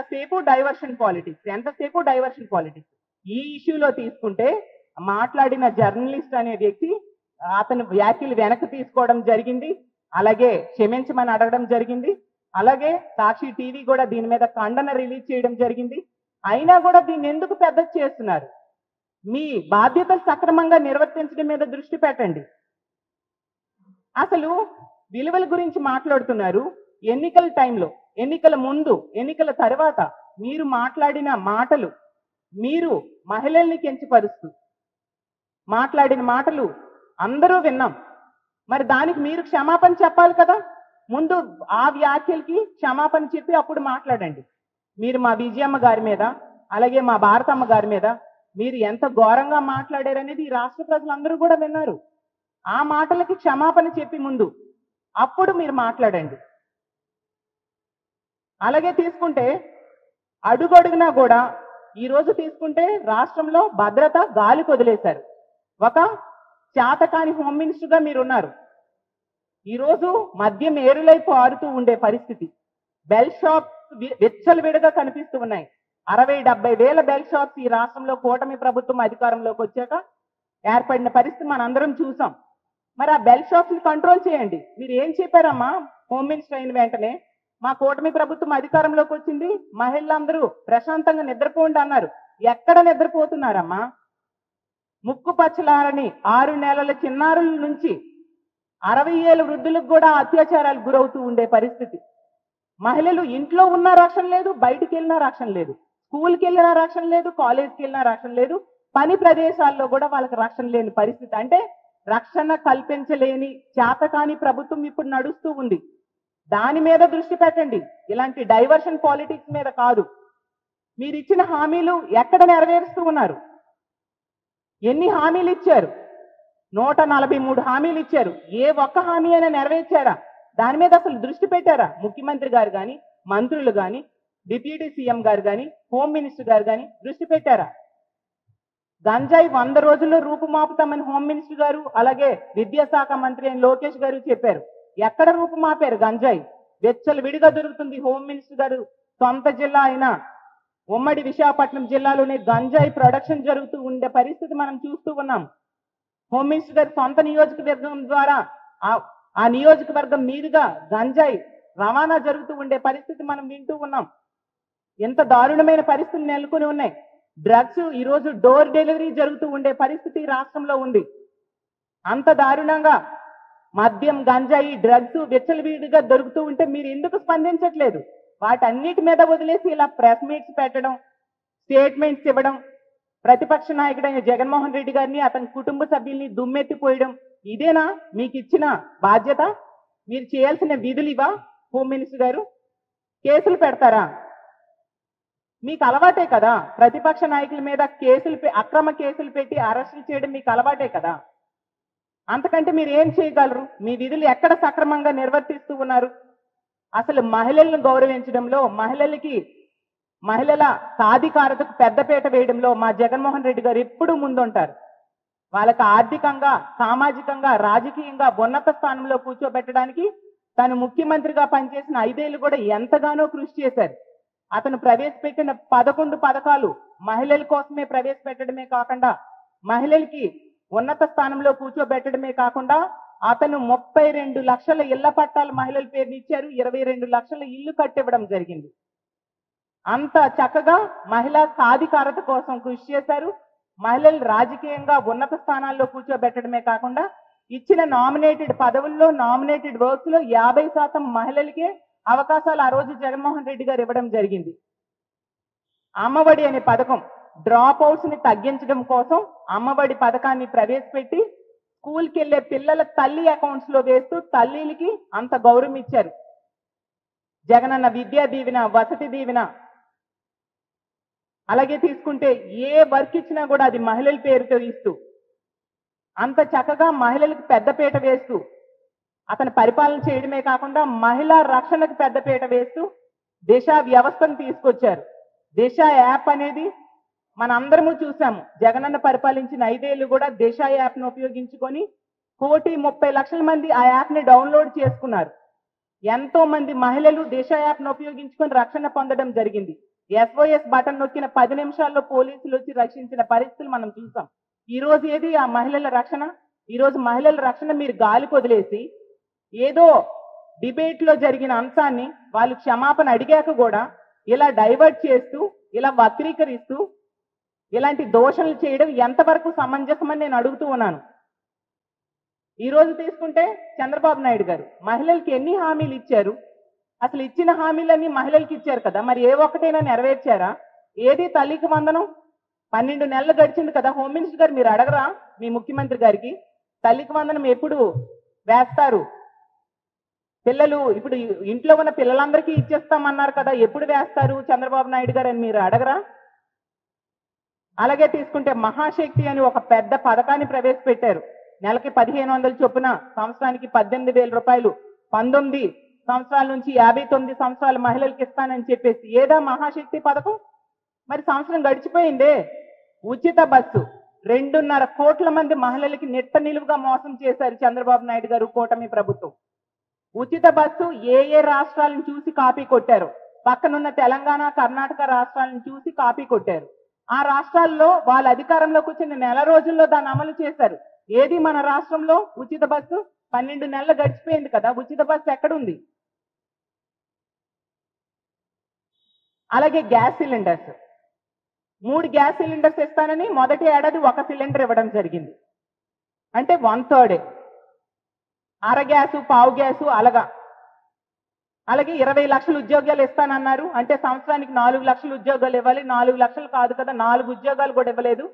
ఎంతసేపు diversion politics. ఈ ఇష్యూలో తీసుకుంటే మాట్లాడిన జర్నలిస్ట్ అనే వ్యక్తి అతను వ్యాఖ్యలు వెనక్కి తీసుకోవడం జరిగింది, అలాగే క్షమించమని అడగడం జరిగింది, అలాగే సాక్షి టీవీ కూడా దీని మీద ఖండన రిలీజ్ చేయడం జరిగింది. అయినా కూడా దీన్ని ఎందుకు పెద్ద చేస్తున్నారు? మీ బాధ్యతలు సక్రమంగా నిర్వర్తించడం మీద దృష్టి పెట్టండి. అసలు విలువల గురించి మాట్లాడుతున్నారు. ఎన్నికల టైంలో, ఎన్నికల ముందు, ఎన్నికల తర్వాత మీరు మాట్లాడిన మాటలు, మీరు మహిళల్ని కించపరుస్తూ మాట్లాడిన మాటలు అందరూ విన్నాం. మరి దానికి మీరు క్షమాపణ చెప్పాలి కదా. ముందు ఆ వ్యాఖ్యలకి క్షమాపణ చెప్పి అప్పుడు మాట్లాడండి. మీరు మా విజయమ్మ గారి మీద, అలాగే మా భారతమ్మ గారి మీద మీరు ఎంత ఘోరంగా మాట్లాడారనేది ఈ రాష్ట్ర ప్రజలందరూ కూడా విన్నారు. ఆ మాటలకి క్షమాపణ చెప్పి ముందు అప్పుడు మీరు మాట్లాడండి. అలాగే తీసుకుంటే అడుగడుగునా కూడా ఈరోజు తీసుకుంటే రాష్ట్రంలో భద్రత గాలికి వదిలేశారు. ఒక చేతకాని హోమ్ మినిస్టర్గా మీరున్నారు. ఈరోజు మద్యం ఏరులై పారుతూ ఉండే పరిస్థితి. బెల్ షాప్స్ విచ్చలవిడిగా కనిపిస్తూ ఉన్నాయి. 60-70 వేల బెల్ షాప్స్ ఈ రాష్ట్రంలో కూటమి ప్రభుత్వం అధికారంలోకి వచ్చాక ఏర్పడిన పరిస్థితి మనందరం చూసాం. మరి ఆ బెల్ షాప్స్ ని కంట్రోల్ చేయండి. మీరు ఏం చెప్పారమ్మా హోమ్ మినిస్టర్ అయిన వెంటనే? మా కూటమి ప్రభుత్వం అధికారంలోకి వచ్చింది, మహిళలందరూ ప్రశాంతంగా నిద్రపోండి అన్నారు. ఎక్కడ నిద్రపోతున్నారమ్మా? ముక్కు పచ్చలారని 6 నెలల చిన్నారుల నుంచి 60 ఏళ్ళ వృద్ధులకు కూడా అత్యాచారాలు గురవుతూ ఉండే పరిస్థితి. మహిళలు ఇంట్లో ఉన్న రక్షణ లేదు, బయటికి వెళ్ళినా రక్షణ లేదు, స్కూల్కి వెళ్ళినా రక్షణ లేదు, కాలేజ్కి వెళ్ళినా రక్షణ లేదు, పని ప్రదేశాల్లో కూడా వాళ్ళకి రక్షణ లేని పరిస్థితి. అంటే రక్షణ కల్పించలేని చేతకాని ప్రభుత్వం ఇప్పుడు నడుస్తూ ఉంది. దాని మీద దృష్టి పెట్టండి, ఇలాంటి డైవర్షన్ పాలిటిక్స్ మీద కాదు. మీరు ఇచ్చిన హామీలు ఎక్కడ నెరవేరుస్తూ ఉన్నారు? ఎన్ని హామీలు ఇచ్చారు? 143 హామీలు ఇచ్చారు. ఏ ఒక్క హామీ అయినా నెరవేర్చారా? దాని మీద అసలు దృష్టి పెట్టారా? ముఖ్యమంత్రి గారు కానీ, మంత్రులు కానీ, డిప్యూటీ సీఎం గారు కానీ, హోమ్ మినిస్టర్ గారు కానీ దృష్టి పెట్టారా? గంజాయి 100 రోజుల్లో రూపుమాపుతామని హోమ్ మినిస్టర్ గారు, అలాగే విద్యాశాఖ మంత్రి అయిన లోకేష్ గారు చెప్పారు. ఎక్కడ రూపుమాపారు గంజాయి? వెచ్చలు విడిగా దొరుకుతుంది. హోమ్ మినిస్టర్ గారు సొంత జిల్లా అయిన ఉమ్మడి విశాఖపట్నం జిల్లాలోనే గంజాయి ప్రొడక్షన్ జరుగుతూ ఉండే పరిస్థితి మనం చూస్తూ ఉన్నాం. హోమ్ మినిస్టర్ గారి సొంత నియోజకవర్గం ద్వారా ఆ నియోజకవర్గం మీదుగా గంజాయి రవాణా జరుగుతూ ఉండే పరిస్థితి మనం వింటూ ఉన్నాం. ఎంత దారుణమైన పరిస్థితులు నెలకొని ఉన్నాయి. డ్రగ్స్ ఈరోజు డోర్ డెలివరీ జరుగుతూ ఉండే పరిస్థితి రాష్ట్రంలో ఉంది. అంత దారుణంగా మద్యం, గంజాయి, డ్రగ్స్ విచ్చలవిడిగా దొరుకుతూ ఉంటే మీరు ఎందుకు స్పందించట్లేదు? వాటన్నిటి మీద వదిలేసి ఇలా ప్రెస్ మీట్స్ పెట్టడం, స్టేట్మెంట్స్ ఇవ్వడం, ప్రతిపక్ష నాయకుడైన జగన్మోహన్ రెడ్డి గారిని, అతని కుటుంబ సభ్యుల్ని దుమ్మెత్తిపోయడం, ఇదేనా మీకు ఇచ్చిన బాధ్యత? మీరు చేయాల్సిన విధులు ఇవా? హోమ్ మినిస్టర్ గారు కేసులు పెడతారా? మీకు అలవాటే కదా ప్రతిపక్ష నాయకుల మీద అక్రమ కేసులు పెట్టి అరెస్టులు చేయడం మీకు అలవాటే కదా. అంతకంటే మీరు ఏం చేయగలరు? మీ విధులు ఎక్కడ సక్రమంగా నిర్వర్తిస్తూ ఉన్నారు? అసలు మహిళలను గౌరవించడంలో, మహిళల సాధికారతకు పెద్దపీట వేయడంలో మా జగన్మోహన్ రెడ్డి గారు ఎప్పుడూ ముందుంటారు. వాళ్ళకి ఆర్థికంగా, సామాజికంగా, రాజకీయంగా ఉన్నత స్థానంలో కూర్చోబెట్టడానికి తను ముఖ్యమంత్రిగా పనిచేసిన 5 ఏళ్ళు కూడా ఎంతగానో కృషి చేశారు. అతను ప్రవేశపెట్టిన 11 పథకాలు మహిళల కోసమే ప్రవేశపెట్టడమే కాకుండా, మహిళలకి ఉన్నత స్థానంలో కూర్చోబెట్టడమే కాకుండా, అతను 32 లక్షల ఇళ్ల పట్టాలు మహిళల పేరుని ఇచ్చారు. 22 లక్షల ఇల్లు కట్టివ్వడం జరిగింది. అంత చక్కగా మహిళా సాధికారత కోసం కృషి చేశారు. మహిళలు రాజకీయంగా ఉన్నత స్థానాల్లో కూర్చోబెట్టడమే కాకుండా, ఇచ్చిన నామినేటెడ్ పదవుల్లో, నామినేటెడ్ వర్క్స్ లో 50% మహిళలకే అవకాశాలు ఆ రోజు జగన్మోహన్ రెడ్డి గారు ఇవ్వడం జరిగింది. అమ్మఒడి అనే పథకం, డ్రాప్ అవుట్స్ ని తగ్గించడం కోసం అమ్మఒడి పథకాన్ని ప్రవేశపెట్టి స్కూల్కి వెళ్లే పిల్లల తల్లి అకౌంట్స్ లో వేస్తూ తల్లిలకి అంత గౌరవం ఇచ్చారు. జగనన్న విద్యా దీవెన, వసతి దీవెన, అలాగే తీసుకుంటే ఏ వర్క్ ఇచ్చినా కూడా అది మహిళల పేరుతో ఇస్తూ అంత చక్కగా మహిళలకు పెద్దపీట వేస్తూ అతను పరిపాలన చేయడమే కాకుండా మహిళా రక్షణకు పెద్దపీట వేస్తూ దిశ వ్యవస్థను తీసుకొచ్చారు. దిశ యాప్ అనేది మనందరము చూసాము. జగనన్న పరిపాలించిన 5 ఏళ్ళు కూడా దిశ యాప్ను ఉపయోగించుకొని 1,30,00,000 మంది ఆ యాప్ని డౌన్లోడ్ చేసుకున్నారు. ఎంతో మంది మహిళలు దిశ యాప్ను ఉపయోగించుకొని రక్షణ పొందడం జరిగింది. SOS బటన్ నొక్కిన 10 నిమిషాల్లో పోలీసులు వచ్చి రక్షించిన పరిస్థితులు మనం చూసాం. ఈ రోజు ఏది ఆ మహిళల రక్షణ? ఈ రోజు మహిళల రక్షణ మీరు గాలికి వదిలేసి ఏదో డిబేట్ లో జరిగిన అంశాన్ని వాళ్ళు క్షమాపణ అడిగాక కూడా ఇలా డైవర్ట్ చేస్తూ, ఇలా వక్రీకరిస్తూ, ఇలాంటి దోషణలు చేయడం ఎంతవరకు సమంజసమని నేను అడుగుతూ ఉన్నాను. ఈ రోజు తీసుకుంటే చంద్రబాబు నాయుడు గారు మహిళలకి ఎన్ని హామీలు ఇచ్చారు? అసలు ఇచ్చిన హామీలన్నీ మహిళలకి ఇచ్చారు కదా, మరి ఏ ఒక్కటైనా నెరవేర్చారా? ఏది తల్లికి వందనం? 12 నెలలు గడిచింది కదా. హోమ్ మినిస్టర్ గారు మీరు అడగరా మీ ముఖ్యమంత్రి గారికి తల్లికి వందనం ఎప్పుడు వేస్తారు? పిల్లలు ఇప్పుడు ఇంట్లో ఉన్న పిల్లలందరికీ ఇచ్చేస్తామన్నారు కదా, ఎప్పుడు వేస్తారు చంద్రబాబు నాయుడు గారు అని మీరు అడగరా? అలాగే తీసుకుంటే మహాశక్తి అని ఒక పెద్ద పథకాన్ని ప్రవేశపెట్టారు. నెలకి 1500 చొప్పున, సంవత్సరానికి 18,000 రూపాయలు, 19 సంవత్సరాల నుంచి 59 సంవత్సరాల మహిళలకు ఇస్తానని చెప్పేసి ఏదా మహాశక్తి పథకం? మరి సంవత్సరం గడిచిపోయిందే. ఉచిత బస్సు 2.5 కోట్ల మంది మహిళలకి నిట్ట నిలువుగా మోసం చేశారు చంద్రబాబు నాయుడు గారు, కూటమి ప్రభుత్వం. ఉచిత బస్సు ఏ రాష్ట్రాలను చూసి కాపీ కొట్టారు? పక్కనున్న తెలంగాణ, కర్ణాటక రాష్ట్రాలను చూసి కాపీ కొట్టారు. ఆ రాష్ట్రాల్లో వాళ్ళ అధికారంలోకి వచ్చిన నెల రోజుల్లో దాన్ని అమలు చేశారు. ఏది మన రాష్ట్రంలో ఉచిత బస్సు? 12 నెలలు గడిచిపోయింది కదా, ఉచిత బస్సు ఎక్కడుంది? అలాగే గ్యాస్ సిలిండర్స్, 3 గ్యాస్ సిలిండర్స్ ఇస్తానని మొదటి ఏడాది 1 సిలిండర్ ఇవ్వడం జరిగింది. అంటే 1/3, అర గ్యాసు, పావు గ్యాసు అలాగా. అలాగే 20 లక్షల ఉద్యోగాలు ఇస్తానన్నారు. అంటే సంవత్సరానికి 4 లక్షల ఉద్యోగాలు ఇవ్వాలి. 4 లక్షలు కాదు కదా, 4 ఉద్యోగాలు కూడా ఇవ్వలేదు.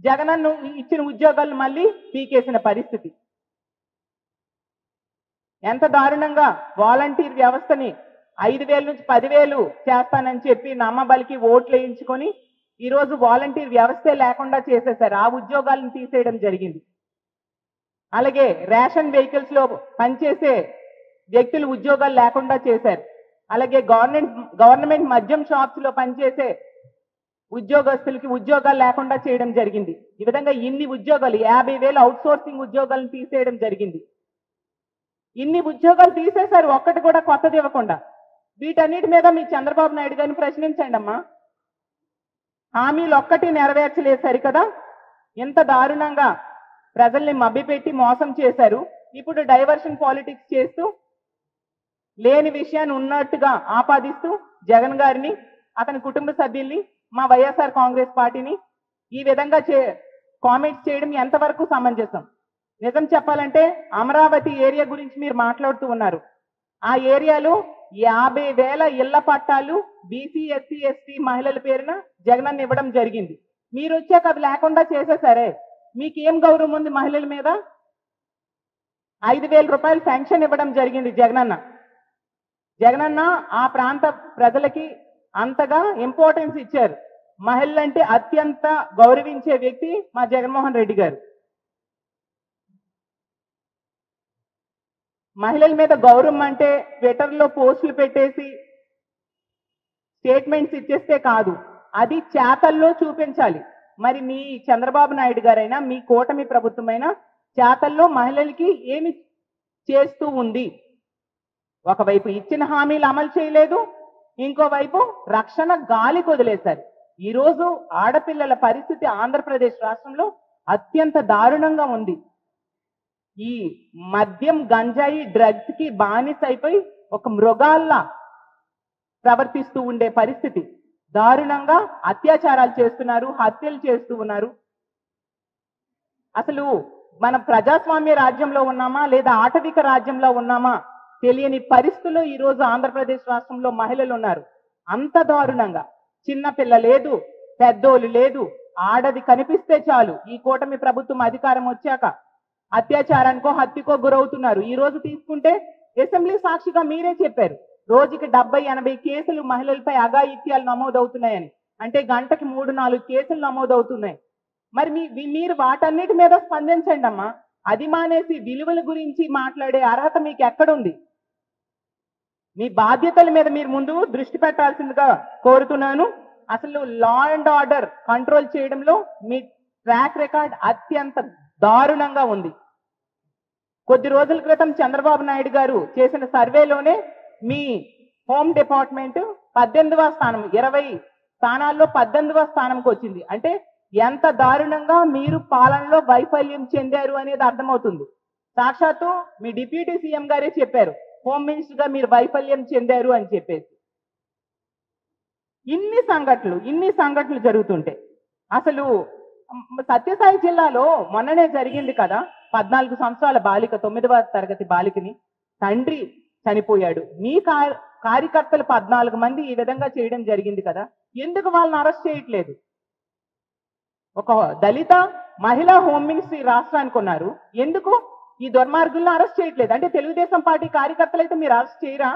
జగనన్న ఇచ్చిన ఉద్యోగాలు మళ్ళీ పీకేసిన పరిస్థితి. ఎంత దారుణంగా వాలంటీర్ వ్యవస్థని 5,000 నుంచి 10,000 చేస్తానని చెప్పి నమ్మబలికి ఓట్లు వేయించుకొని ఈరోజు వాలంటీర్ వ్యవస్థే లేకుండా చేసేశారు. ఆ ఉద్యోగాలను తీసేయడం జరిగింది. అలాగే రేషన్ వెహికల్స్ లో పనిచేసే వ్యక్తులు ఉద్యోగాలు లేకుండా చేశారు. అలాగే గవర్నమెంట్ మద్యం షాప్స్ లో పనిచేసే ఉద్యోగస్తులకి ఉద్యోగాలు లేకుండా చేయడం జరిగింది. ఈ విధంగా ఇన్ని ఉద్యోగాలు 50,000 అవుట్ సోర్సింగ్ ఉద్యోగాలను తీసేయడం జరిగింది. ఇన్ని ఉద్యోగాలు తీసేశారు, ఒక్కటి కూడా కొత్తది ఇవ్వకుండా. వీటన్నిటి మీద మీ చంద్రబాబు నాయుడు గారిని ప్రశ్నించండి అమ్మా. హామీలు ఒక్కటి నెరవేర్చలేదు సరికదా, ఎంత దారుణంగా ప్రజల్ని మభ్యపెట్టి మోసం చేశారు. ఇప్పుడు డైవర్షన్ పాలిటిక్స్ చేస్తూ లేని విషయాన్ని ఉన్నట్టుగా ఆపాదిస్తూ జగన్ గారిని, అతని కుటుంబ సభ్యుల్ని, మా వైఎస్ఆర్ కాంగ్రెస్ పార్టీని ఈ విధంగా కామెంట్స్ చేయడం ఎంతవరకు సమంజసం? నిజం చెప్పాలంటే అమరావతి ఏరియా గురించి మీరు మాట్లాడుతూ ఉన్నారు. ఆ ఏరియాలో 50,000 ఇళ్ల పట్టాలు బీసీ, ఎస్సీ, ఎస్టీ మహిళల పేరున జగనన్న ఇవ్వడం జరిగింది. మీరు వచ్చాక అవి లేకుండా చేసేసరే. మీకేం గౌరవం ఉంది మహిళల మీద? 5,000 రూపాయలు శాంక్షన్ ఇవ్వడం జరిగింది జగనన్న. జగనన్న ఆ ప్రాంత ప్రజలకి అంతగా ఇంపార్టెన్స్ ఇచ్చారు. మహిళలంటే అత్యంత గౌరవించే వ్యక్తి మా జగన్మోహన్ రెడ్డి గారు. మహిళల మీద గౌరవం అంటే ట్విట్టర్లో పోస్టులు పెట్టేసి స్టేట్మెంట్స్ ఇచ్చేస్తే కాదు, అది చేతల్లో చూపించాలి. మరి మీ చంద్రబాబు నాయుడు గారైనా మీ కూటమి ప్రభుత్వమైనా చేతల్లో మహిళలకి ఏమి చేస్తూ ఉంది? ఒకవైపు ఇచ్చిన హామీలు అమలు చేయలేదు, ఇంకోవైపు రక్షణ గాలికి వదిలేశారు. ఈరోజు ఆడపిల్లల పరిస్థితి ఆంధ్రప్రదేశ్ రాష్ట్రంలో అత్యంత దారుణంగా ఉంది. ఈ మద్యం, గంజాయి, డ్రగ్స్ కి బానిస అయిపోయి ఒక మృగాల్లా ప్రవర్తిస్తూ ఉండే పరిస్థితి. దారుణంగా అత్యాచారాలు చేస్తున్నారు, హత్యలు చేస్తూ ఉన్నారు. అసలు మన ప్రజాస్వామ్య రాజ్యంలో ఉన్నామా లేదా ఆటవిక రాజ్యంలో ఉన్నామా తెలియని పరిస్థితుల్లో ఈరోజు ఆంధ్రప్రదేశ్ రాష్ట్రంలో మహిళలు ఉన్నారు. అంత దారుణంగా చిన్న పిల్ల లేదు, పెద్దోళ్ళు లేదు, ఆడది కనిపిస్తే చాలు ఈ కూటమి ప్రభుత్వం అధికారం వచ్చాక అత్యాచారానికో హత్యకో గురవుతున్నారు. ఈ రోజు తీసుకుంటే అసెంబ్లీ సాక్షిగా మీరే చెప్పారు, రోజుకి 70-80 కేసులు మహిళలపై అఘాయిత్యాలు నమోదవుతున్నాయని. అంటే గంటకి 3-4 కేసులు నమోదవుతున్నాయి. మరి మీరు వాటన్నిటి మీద స్పందించండి అమ్మా. అది మానేసి విలువల గురించి మాట్లాడే అర్హత మీకు ఎక్కడుంది? మీ బాధ్యతల మీద మీరు ముందు దృష్టి పెట్టాల్సిందిగా కోరుతున్నాను. అసలు లా అండ్ ఆర్డర్ కంట్రోల్ చేయడంలో మీ ట్రాక్ రికార్డ్ అత్యంత దారుణంగా ఉంది. కొద్ది రోజుల క్రితం చంద్రబాబు నాయుడు గారు చేసిన సర్వేలోనే మీ హోమ్ డిపార్ట్మెంట్ 18వ స్థానం, 20 స్థానాల్లో 18వ స్థానంకి వచ్చింది. అంటే ఎంత దారుణంగా మీరు పాలనలో వైఫల్యం చెందారు అనేది అర్థమవుతుంది. సాక్షాత్తు మీ డిప్యూటీ సీఎం గారే చెప్పారు, హోమ్ మినిస్టర్ గా మీరు వైఫల్యం చెందారు అని చెప్పేసి. ఇన్ని సంఘటనలు జరుగుతుంటే అసలు సత్యసాయి జిల్లాలో మొన్ననే జరిగింది కదా, 14 సంవత్సరాల బాలిక, 9వ తరగతి బాలికని తండ్రి చనిపోయాడు. మీ కార్యకర్తలు 14 మంది ఈ విధంగా చేయడం జరిగింది కదా, ఎందుకు వాళ్ళని అరెస్ట్ చేయట్లేదు? ఒక దళిత మహిళా హోమ్ మినిస్టర్ రాష్ట్రానికి ఉన్నారు, ఎందుకు ఈ దుర్మార్గులను అరెస్ట్ చేయట్లేదు? అంటే తెలుగుదేశం పార్టీ కార్యకర్తలు అయితే మీరు అరెస్ట్ చేయరా?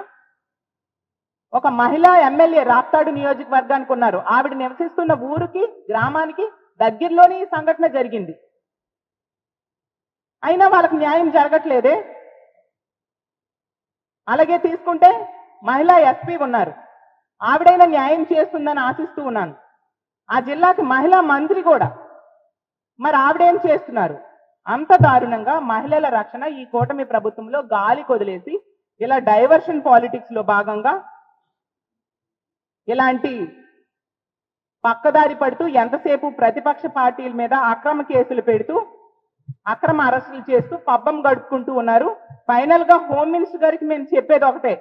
ఒక మహిళా ఎమ్మెల్యే రాప్తాడు నియోజకవర్గానికి ఉన్నారు, ఆవిడ నివసిస్తున్న ఊరికి గ్రామానికి దగ్గరలోనే ఈ సంఘటన జరిగింది, అయినా వాళ్ళకి న్యాయం జరగట్లేదే. అలాగే తీసుకుంటే మహిళా ఎస్పీ ఉన్నారు, ఆవిడైనా న్యాయం చేస్తుందని ఆశిస్తూ ఉన్నాను. ఆ జిల్లాకి మహిళా మంత్రి కూడా, మరి ఆవిడేం చేస్తున్నారు? అంత దారుణంగా మహిళల రక్షణ ఈ కూటమి ప్రభుత్వంలో గాలి కొదిలేసి ఇలా డైవర్షన్ పాలిటిక్స్ లో భాగంగా ఇలాంటి పక్కదారి పడుతూ ఎంతసేపు ప్రతిపక్ష పార్టీల మీద అక్రమ కేసులు పెడుతూ అక్రమ అరెస్టులు చేస్తూ పబ్బం గడుపుకుంటూ ఉన్నారు. ఫైనల్ గా హోమ్ మినిస్టర్ గారికి మేము చెప్పేది ఒకటే,